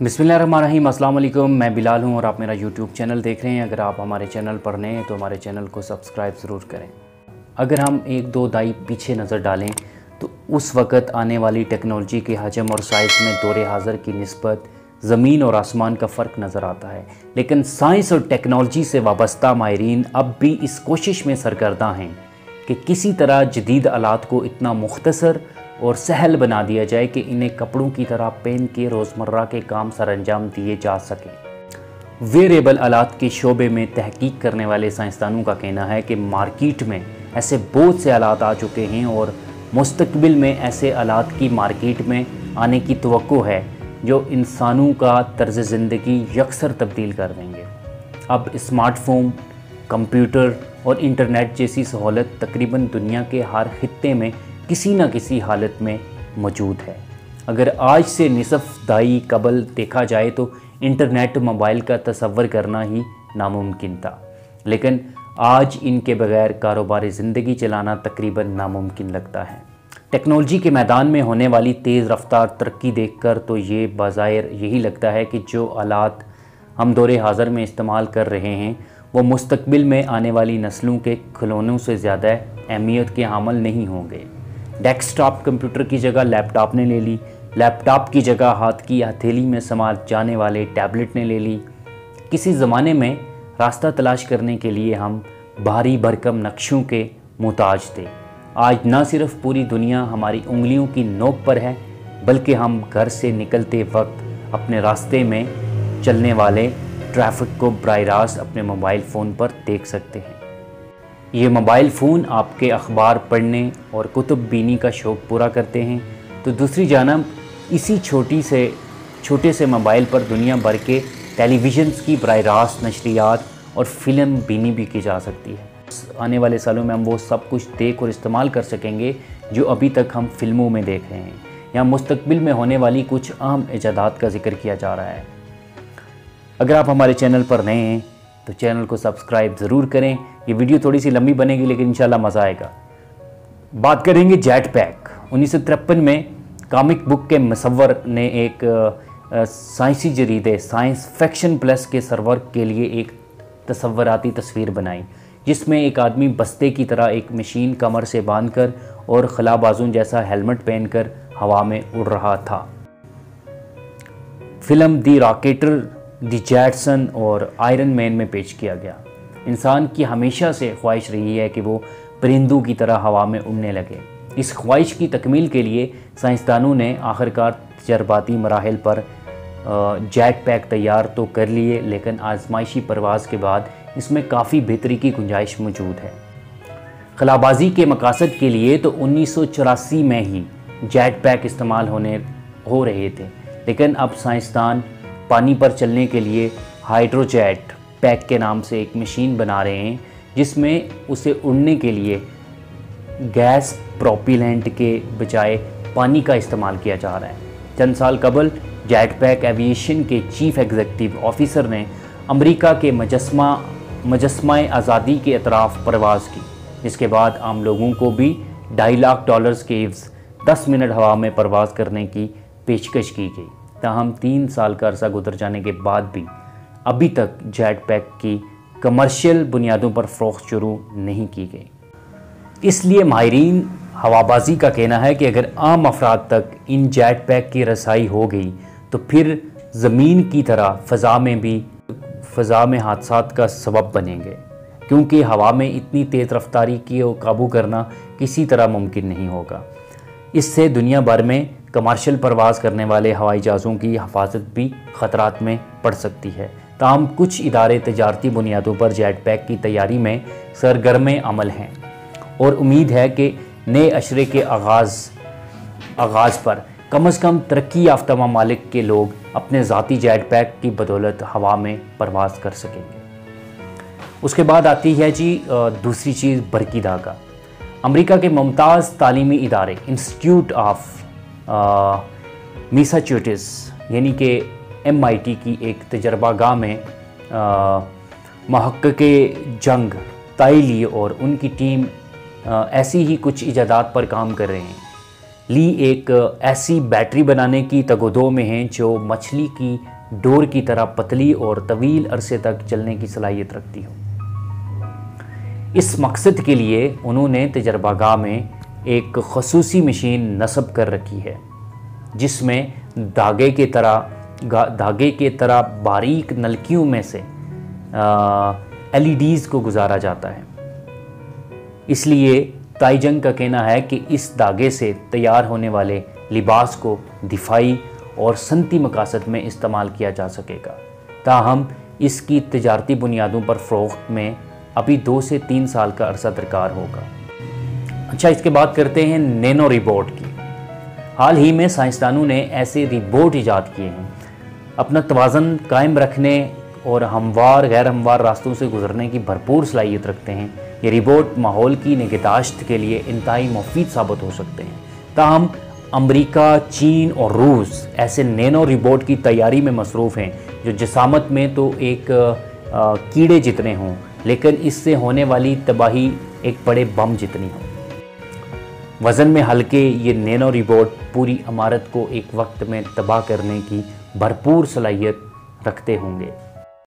बिस्मिल्लाहिर्रहमानिर्रहीम, अस्सलाम वालेकुम। मैं बिलाल हूं और आप मेरा यूट्यूब चैनल देख रहे हैं। अगर आप हमारे चैनल पर नए हैं तो हमारे चैनल को सब्सक्राइब ज़रूर करें। अगर हम एक दो दाई पीछे नज़र डालें तो उस वक़्त आने वाली टेक्नोलॉजी के हजम और साइज़ में दौरे हाज़र की निस्बत ज़मीन और आसमान का फ़र्क नज़र आता है। लेकिन साइंस और टेक्नोलॉजी से वाबस्ता माहिरीन अब भी इस कोशिश में सरगर्दा हैं कि किसी तरह जदीद आलात को इतना मुख्तसर और सहल बना दिया जाए कि इन्हें कपड़ों की तरह पहन के रोज़मर्रा के काम सरअंजाम दिए जा सकें। वेरेबल आलात के शोबे में तहकीक करने वाले साइंसदानों का कहना है कि मार्केट में ऐसे बहुत से आलात आ चुके हैं और मुस्तकबिल में ऐसे आलात की मार्केट में आने की तवक्को है जो इंसानों का तर्ज ज़िंदगी यकसर तब्दील कर देंगे। अब स्मार्टफोन, कंप्यूटर और इंटरनेट जैसी सहूलत तकरीबन दुनिया के हर खित्ते में किसी न किसी हालत में मौजूद है। अगर आज से निसफ़ दाई कबल देखा जाए तो इंटरनेट मोबाइल का तसव्वुर करना ही नामुमकिन था, लेकिन आज इनके बगैर कारोबारी ज़िंदगी चलाना तकरीबन नामुमकिन लगता है। टेक्नोलॉजी के मैदान में होने वाली तेज़ रफ्तार तरक्की देखकर तो ये बाज़ाहिर यही लगता है कि जो आलात हम दौरे हाज़र में इस्तेमाल कर रहे हैं वो मुस्तकबिल में आने वाली नस्लों के खिलौनों से ज़्यादा अहमियत के हामिल नहीं होंगे। डेस्कटॉप कंप्यूटर की जगह लैपटॉप ने ले ली, लैपटॉप की जगह हाथ की हथेली में समा जाने वाले टैबलेट ने ले ली। किसी ज़माने में रास्ता तलाश करने के लिए हम भारी भरकम नक्शों के मुताज थे। आज न सिर्फ पूरी दुनिया हमारी उंगलियों की नोक पर है, बल्कि हम घर से निकलते वक्त अपने रास्ते में चलने वाले ट्रैफिक को बराह रास्त अपने मोबाइल फ़ोन पर देख सकते हैं। ये मोबाइल फ़ोन आपके अखबार पढ़ने और कुतुब बीनी का शौक़ पूरा करते हैं, तो दूसरी जानब इसी छोटे से मोबाइल पर दुनिया भर के टेलीविज़न्स की बराह रास्त नशरियात और फ़िल्म बीनी भी की जा सकती है। आने वाले सालों में हम वो सब कुछ देख और इस्तेमाल कर सकेंगे जो अभी तक हम फिल्मों में देख रहे हैं। यहाँ मुस्तकबिल में होने वाली कुछ अहम इजादात का जिक्र किया जा रहा है। अगर आप हमारे चैनल पर नए हैं तो चैनल को सब्सक्राइब ज़रूर करें। ये वीडियो थोड़ी सी लंबी बनेगी लेकिन इंशाल्लाह मज़ा आएगा। बात करेंगे जेट पैक। 1953 में कॉमिक बुक के मुसव्वर ने एक साइंसी जरीदे साइंस फिक्शन प्लस के सर्वर के लिए एक तसव्वुराती तस्वीर बनाई, जिसमें एक आदमी बस्ते की तरह एक मशीन कमर से बांधकर और खलाबाजुन जैसा हेलमेट पहनकर हवा में उड़ रहा था। फिल्म दी रॉकेटर, दी जैटसन और आयरन मैन में पेश किया गया। इंसान की हमेशा से ख्वाहिश रही है कि वो परिंदों की तरह हवा में उड़ने लगे। इस ख्वाहिश की तकमील के लिए साइंसदानों ने आखिरकार तजर्बाती मराहिल पर जेट पैक तैयार तो कर लिए, लेकिन आजमाइशी परवाज़ के बाद इसमें काफ़ी बेहतरी की गुंजाइश मौजूद है। खलाबाजी के मकासद के लिए तो 1984 में ही जेट पैक इस्तेमाल हो रहे थे, लेकिन अब साइंसदान पानी पर चलने के लिए हाइड्रोजेट पैक के नाम से एक मशीन बना रहे हैं, जिसमें उसे उड़ने के लिए गैस प्रोपिलेंट के बजाय पानी का इस्तेमाल किया जा रहा है। चंद साल कबल जेट पैक एविएशन के चीफ एग्जीक्यूटिव ऑफिसर ने अमेरिका के मजस्मा आज़ादी के अतराफ़ परवाज़ की, जिसके बाद आम लोगों को भी $2.5 लाख के एवज़ 10 मिनट हवा में परवाज़ करने की पेशकश की गई। ताहम 3 साल का अरसा गुजर जाने के बाद भी अभी तक जेट पैक की कमर्शियल बुनियादों पर फ़रोख्त शुरू नहीं की गई। इसलिए माहिरीन हवाबाजी का कहना है कि अगर आम अफराद तक इन जेट पैक की रसाई हो गई तो फिर ज़मीन की तरह फ़ज़ा में हादसात का सबब बनेंगे, क्योंकि हवा में इतनी तेज़ रफ्तारी की काबू करना किसी तरह मुमकिन नहीं होगा। इससे दुनिया भर में कमर्शियल परवाज़ करने वाले हवाई जहाज़ों की हिफाजत भी ख़तरात में पड़ सकती है। ताहम कुछ इदारे तजारती बुनियादों पर जेट पैक की तैयारी में सरगर्म अमल हैं और उम्मीद है कि नए अशरे के आगाज़ पर कम अज़ कम तरक्की याफ्ता ममालिक के लोग अपने ज़ाती जेट पैक की बदौलत हवा में परवाज़ कर सकेंगे। उसके बाद आती है जी दूसरी चीज़, बरकी धागा। अमेरिका के मुमताज़ तालीमी इदारे इंस्टीट्यूट ऑफ मैसाचुसेट्स यानी कि MIT की एक तजर्बागाह में महक्क़क़े जंग ताइली और उनकी टीम ऐसी ही कुछ इजादात पर काम कर रहे हैं ली एक ऐसी बैटरी बनाने की तगोदो में हैं जो मछली की डोर की तरह पतली और तवील अरसे तक चलने की सलाहियत रखती हो। इस मकसद के लिए उन्होंने तजर्बागाह में एक खसूसी मशीन नस्ब कर रखी है जिसमें धागे के तरह बारीक नलकियों में से LEDs को गुजारा जाता है। इसलिए ताइजंग का कहना है कि इस धागे से तैयार होने वाले लिबास को दिफाई और सनती मकासद में इस्तेमाल किया जा सकेगा, ताहम इसकी तजारती बुनियादों पर फ़रोख्त में अभी 2 से 3 साल का अरसा दरकार होगा। अच्छा, इसके बाद करते हैं नैनो रिबोट की। हाल ही में साइंसदानों ने ऐसे रिबोट ईजाद किए हैं अपना तवाज़न कायम रखने और हमवार गैर हमवार रास्तों से गुजरने की भरपूर सलाहियत रखते हैं। ये रिबोट माहौल की निगहदाश्त के लिए इंतहाई मुफीद साबित हो सकते हैं। ताहम अमरीका, चीन और रूस ऐसे नैनो रिबोट की तैयारी में मसरूफ़ हैं जो जिसामत में तो एक कीड़े जितने हों, लेकिन इससे होने वाली तबाही एक बड़े बम जितनी हो। वज़न में हल्के ये नैनो रिबोट पूरी इमारत को एक वक्त में तबाह करने की भरपूर सलाहियत रखते होंगे।